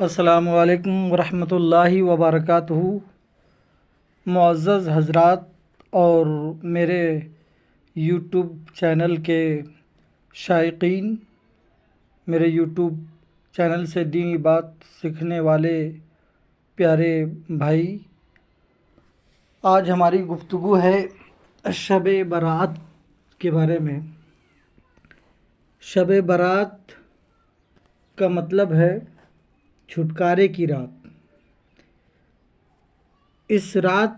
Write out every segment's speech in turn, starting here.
السلام علیکم ورحمۃ اللہ وبرکاتہ۔ معزز حضرات اور میرے یوٹیوب چینل کے شائقین، میرے یوٹیوب چینل سے دینی بات سیکھنے والے پیارے بھائی، آج ہماری گفتگو ہے شب برات کے بارے میں۔ شب برات کا مطلب ہے چھٹکارے کی رات۔ اس رات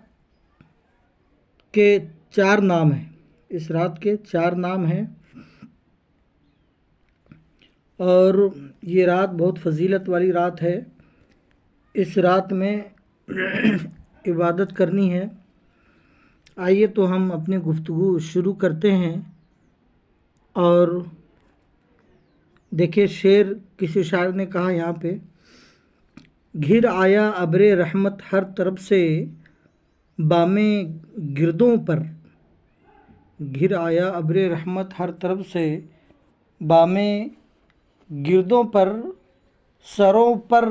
کے چار نام ہیں، اس رات کے چار نام ہیں اور یہ رات بہت فضیلت والی رات ہے۔ اس رات میں عبادت کرنی ہے۔ آئیے تو ہم اپنی گفتگو شروع کرتے ہیں۔ اور دیکھیے شعر، کسی شاعر نے کہا یہاں پہ، گھر آیا ابر رحمت ہر طرف سے بام گردوں پر، گھر آیا ابر رحمت ہر طرف سے بام گردوں پر، سروں پر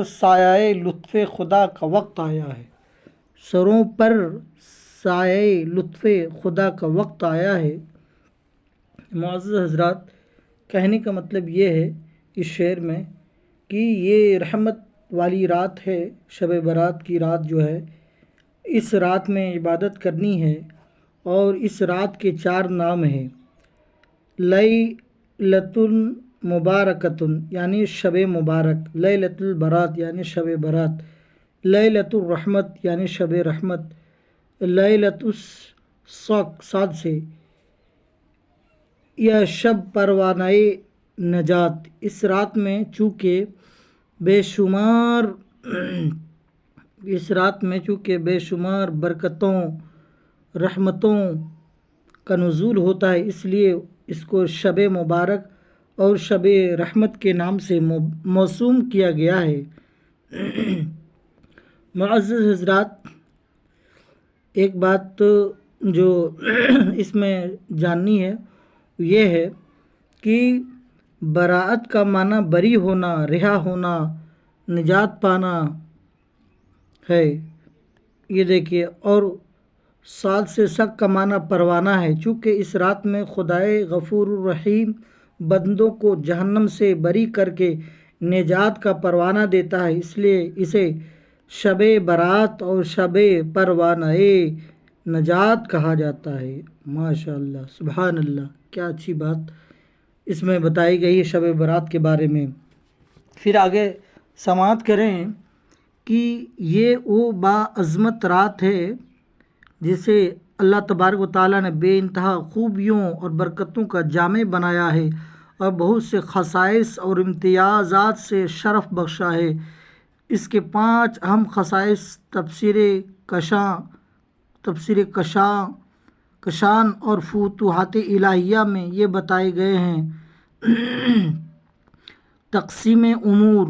سایہ لطف خدا کا وقت آیا ہے، سروں پر سایہ لطف خدا کا وقت آیا ہے۔ معزز حضرات، کہنے کا مطلب یہ ہے اس شعر میں کہ یہ رحمت والی رات ہے، شب برات کی رات جو ہے، اس رات میں عبادت کرنی ہے۔ اور اس رات کے چار نام ہیں: لیلۃ مبارکۃ یعنی شب مبارک، لیلۃ البرات یعنی شب برات، لیلۃ الرحمت یعنی شب رحمت، لیلۃ صاد سے یا شب پروانہ نجات۔ اس رات میں چونکہ بے شمار برکتوں رحمتوں کا نزول ہوتا ہے، اس لیے اس کو شب مبارک اور شب رحمت کے نام سے موسوم کیا گیا ہے۔ معزز حضرات، ایک بات جو اس میں جاننی ہے یہ ہے کہ براءت کا معنی بری ہونا، رہا ہونا، نجات پانا ہے۔ یہ دیکھیے، اور صاد سے سک کا معنی پروانہ ہے، چونکہ اس رات میں خدائے غفور الرحیم بندوں کو جہنم سے بری کر کے نجات کا پروانہ دیتا ہے، اس لیے اسے شب برات اور شب پروانہ نجات کہا جاتا ہے۔ ماشاء اللہ، سبحان اللہ، کیا اچھی بات اس میں بتائی گئی ہے شب برات کے بارے میں۔ پھر آگے سماعت کریں کہ یہ وہ باعظمت رات ہے جسے اللہ تبارک و تعالیٰ نے بے انتہا خوبیوں اور برکتوں کا جامع بنایا ہے اور بہت سے خصائص اور امتیازات سے شرف بخشا ہے۔ اس کے 5 اہم خصائص تفسیر کشان اور فتوحات الہیہ میں یہ بتائے گئے ہیں: تقسیم امور،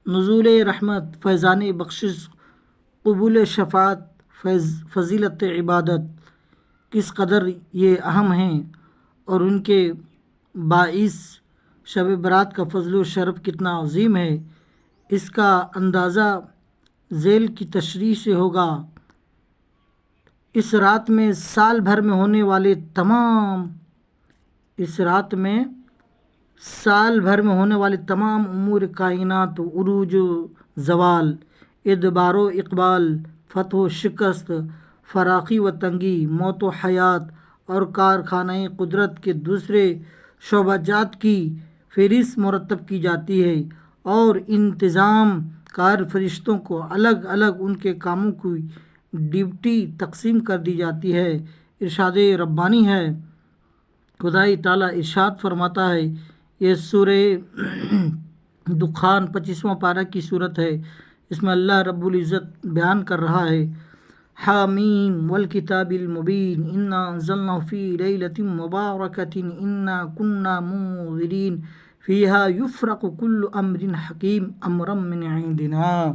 نزول رحمت، فیضان بخشش، قبول شفاعت، فضیلت عبادت، کس قدر یہ اہم ہیں اور ان کے باعث شب برات کا فضل و شرف کتنا عظیم ہے، اس کا اندازہ ذیل کی تشریح سے ہوگا۔ اس رات میں سال بھر میں ہونے والے تمام امور کائنات، عروج و زوال، ادبار و اقبال، فتح و شکست، فراخی و تنگی، موت و حیات اور کارخانہ قدرت کے دوسرے شعبہ جات کی فہرست مرتب کی جاتی ہے اور انتظام کار فرشتوں کو الگ الگ ان کے کاموں کی ڈیوٹی تقسیم کر دی جاتی ہے۔ ارشاد ربانی ہے، خدائے تعالیٰ ارشاد فرماتا ہے، یہ سورہ دخان 25واں پارہ کی صورت ہے، اس میں اللہ رب العزت بیان کر رہا ہے: حامیم والکتاب المبین انا انزلناہ فی لیلۃ مبارکۃ انا کنا منذرین فیہا یفرق کل امر حکیم امرا من عندنا۔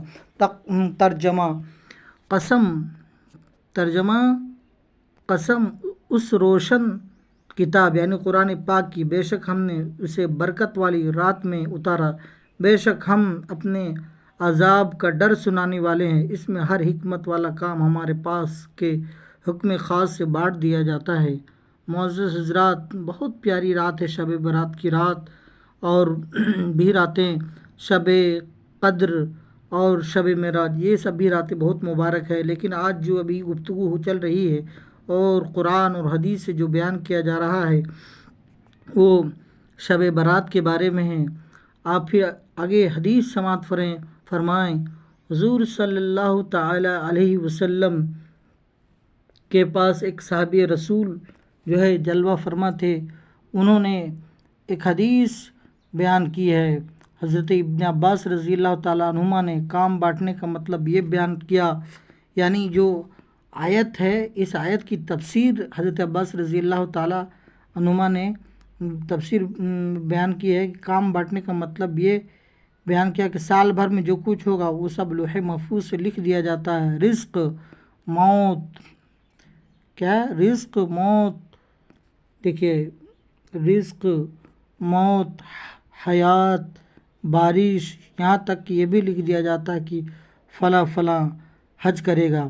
ترجمہ قسم اس روشن کتاب یعنی قرآن پاک کی، بے شک ہم نے اسے برکت والی رات میں اتارا، بے شک ہم اپنے عذاب کا ڈر سنانے والے ہیں، اس میں ہر حکمت والا کام ہمارے پاس کے حکم خاص سے بانٹ دیا جاتا ہے۔ معزز حضرات، بہت پیاری رات ہے شب برات کی رات، اور بھی راتیں شب قدر اور شب معراج، یہ سب بھی راتیں بہت مبارک ہے۔ لیکن آج جو ابھی گفتگو چل رہی ہے اور قرآن اور حدیث سے جو بیان کیا جا رہا ہے وہ شب برات کے بارے میں ہے۔ آپ پھر آگے حدیث سماعت فرمائیں۔ حضور صلی اللہ تعالی علیہ وسلم کے پاس ایک صحابی رسول جو ہے جلوہ فرما تھے، انہوں نے ایک حدیث بیان کی ہے۔ حضرت ابن عباس رضی اللہ تعالیٰ عنہما نے کام بانٹنے کا مطلب یہ بیان کیا، یعنی جو آیت ہے اس آیت کی تفسیر حضرت عباس رضی اللہ تعالیٰ عنہما نے تفسیر بیان کی ہے کہ کام بانٹنے کا مطلب یہ بیان کیا کہ سال بھر میں جو کچھ ہوگا وہ سب لوح محفوظ سے لکھ دیا جاتا ہے۔ رزق، موت، کیا رزق موت، دیکھیے رزق، موت، حیات، بارش، یہاں تک کہ یہ بھی لکھ دیا جاتا ہے کہ فلاں فلاں حج کرے گا۔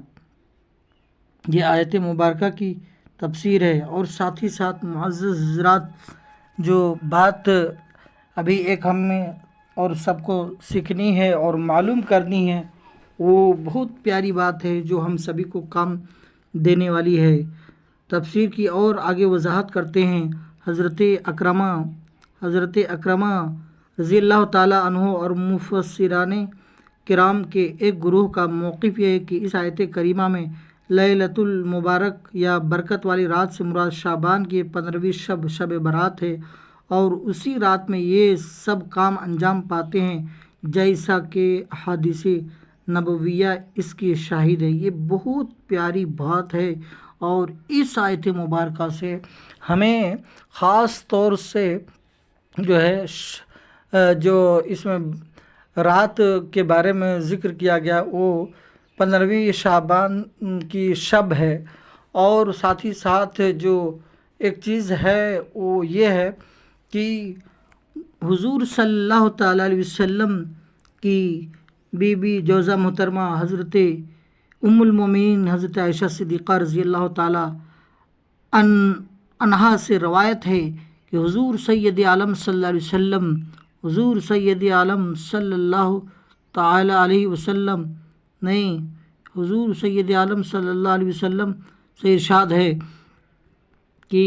یہ آیت مبارکہ کی تفسیر ہے۔ اور ساتھ ہی ساتھ معزز حضرات، جو بات ابھی ایک ہم نے اور سب کو سیکھنی ہے اور معلوم کرنی ہے، وہ بہت پیاری بات ہے جو ہم سبھی کو کام دینے والی ہے۔ تفسیر کی اور آگے وضاحت کرتے ہیں۔ حضرت اکرمہ رضی اللہ تعالیٰ عنہ اور مفسران کرام کے ایک گروہ کا موقف یہ ہے کہ اس آیت کریمہ میں لیلۃ المبارک یا برکت والی رات سے مراد شعبان کی 15ویں شب برات ہے، اور اسی رات میں یہ سب کام انجام پاتے ہیں جیسا کہ احادیث نبویہ اس کی شاہد ہے۔ یہ بہت پیاری بات ہے، اور اس آیت مبارکہ سے ہمیں خاص طور سے جو ہے جو اس میں رات کے بارے میں ذکر کیا گیا وہ 15ویں شعبان کی شب ہے، اور ساتھ ہی ساتھ جو ایک چیز ہے وہ یہ ہے کہ حضور صلی اللہ تعالیٰ علیہ وسلم کی بی بی جوزہ محترمہ حضرت ام المومنین حضرت عائشہ صدیقہ رضی اللہ تعالیٰ عنہا سے روایت ہے کہ حضور سید عالم صلی اللہ علیہ وسلم حضور سید عالم صلی اللہ تعالی علیہ وسلم نہیں حضور سید عالم صلی اللہ علیہ وسلم سے ارشاد ہے کہ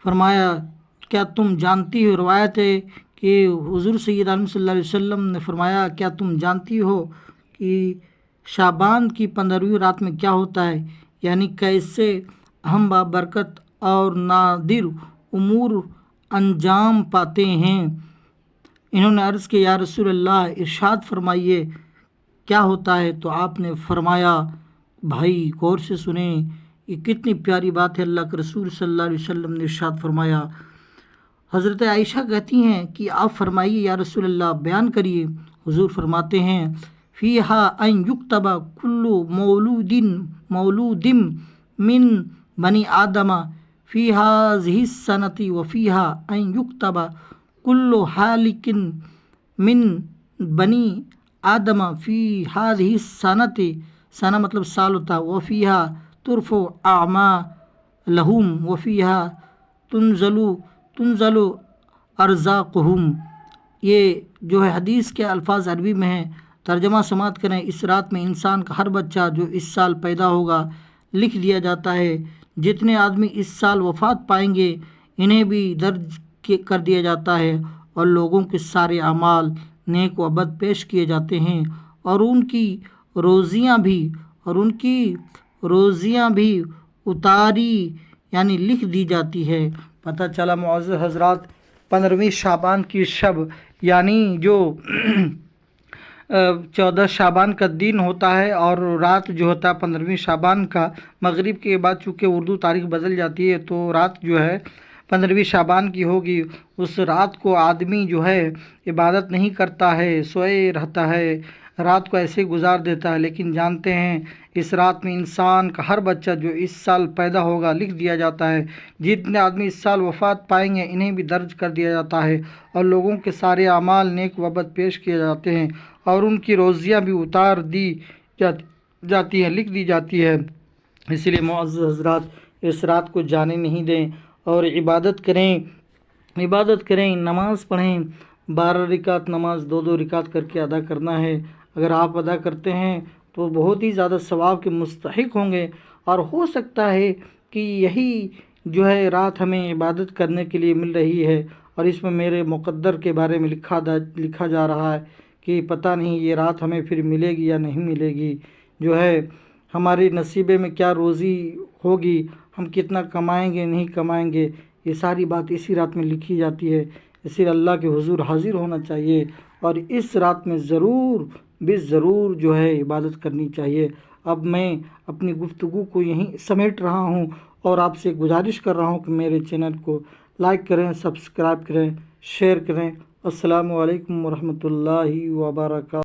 فرمایا، کیا تم جانتی ہو، روایت ہے کہ حضور سید عالم صلی اللہ علیہ وسلم نے فرمایا، کیا تم جانتی ہو کہ شعبان کی 15ویں رات میں کیا ہوتا ہے، یعنی کیسے ہم بابرکت اور نادر امور انجام پاتے ہیں۔ انہوں نے عرض کیا، یا رسول اللہ ارشاد فرمائیے کیا ہوتا ہے؟ تو آپ نے فرمایا، بھائی غور سے سنیں، یہ کتنی پیاری بات ہے، اللہ کے رسول صلی اللہ علیہ وسلم نے ارشاد فرمایا۔ حضرت عائشہ کہتی ہیں کہ آپ فرمائیے یا رسول اللہ، بیان کریے۔ حضور فرماتے ہیں، فیہا ان یکتب کل مولود من بنی آدم فی ہذہ السنۃ وفیہا ان یکتب کل ہالک من بنی آدم فی ہذہ السنۃ، سنہ مطلب سال ہوتا ہے، وفیہا ترفع اعمالہم وفیہا تنزل ارزاقہم۔ یہ جو ہے حدیث کے الفاظ عربی میں ہیں، ترجمہ سماعت کریں۔ اس رات میں انسان کا ہر بچہ جو اس سال پیدا ہوگا لکھ دیا جاتا ہے، جتنے آدمی اس سال وفات پائیں گے انہیں بھی درج کر دیا جاتا ہے، اور لوگوں کے سارے اعمال نیک و بد پیش کیے جاتے ہیں، اور ان کی روزیاں بھی اتاری یعنی لکھ دی جاتی ہے۔ پتہ چلا معزز حضرات، 15ویں شعبان کی شب یعنی جو 14 شعبان کا دن ہوتا ہے، اور رات جو ہوتا ہے 15ویں شعبان کا، مغرب کے بعد چونکہ اردو تاریخ بدل جاتی ہے تو رات جو ہے 15ویں شعبان کی ہوگی۔ اس رات کو آدمی جو ہے عبادت نہیں کرتا ہے، سوئے رہتا ہے، رات کو ایسے گزار دیتا ہے، لیکن جانتے ہیں اس رات میں انسان کا ہر بچہ جو اس سال پیدا ہوگا لکھ دیا جاتا ہے، جتنے آدمی اس سال وفات پائیں گے انہیں بھی درج کر دیا جاتا ہے، اور لوگوں کے سارے اعمال نیک و بد پیش کیے جاتے ہیں، اور ان کی روزیاں بھی اتار دی جاتی ہیں، لکھ دی جاتی ہے۔ اس لیے معزز حضرات، اس رات کو جانے نہیں دیں اور عبادت کریں، نماز پڑھیں۔ 12 رکعت نماز 2 رکعت کر کے ادا کرنا ہے۔ اگر آپ ادا کرتے ہیں تو بہت ہی زیادہ ثواب کے مستحق ہوں گے، اور ہو سکتا ہے کہ یہی جو ہے رات ہمیں عبادت کرنے کے لیے مل رہی ہے، اور اس میں میرے مقدر کے بارے میں لکھا جا رہا ہے کہ پتہ نہیں یہ رات ہمیں پھر ملے گی یا نہیں ملے گی، جو ہے ہمارے نصیبے میں کیا روزی ہوگی، ہم کتنا کمائیں گے نہیں کمائیں گے، یہ ساری بات اسی رات میں لکھی جاتی ہے۔ اسی لیے اللہ کے حضور حاضر ہونا چاہیے، اور اس رات میں ضرور جو ہے عبادت کرنی چاہیے۔ اب میں اپنی گفتگو کو یہیں سمیٹ رہا ہوں، اور آپ سے گزارش کر رہا ہوں کہ میرے چینل کو لائک کریں، سبسکرائب کریں، شیئر کریں۔ السلام علیکم ورحمۃ اللہ وبرکاتہ۔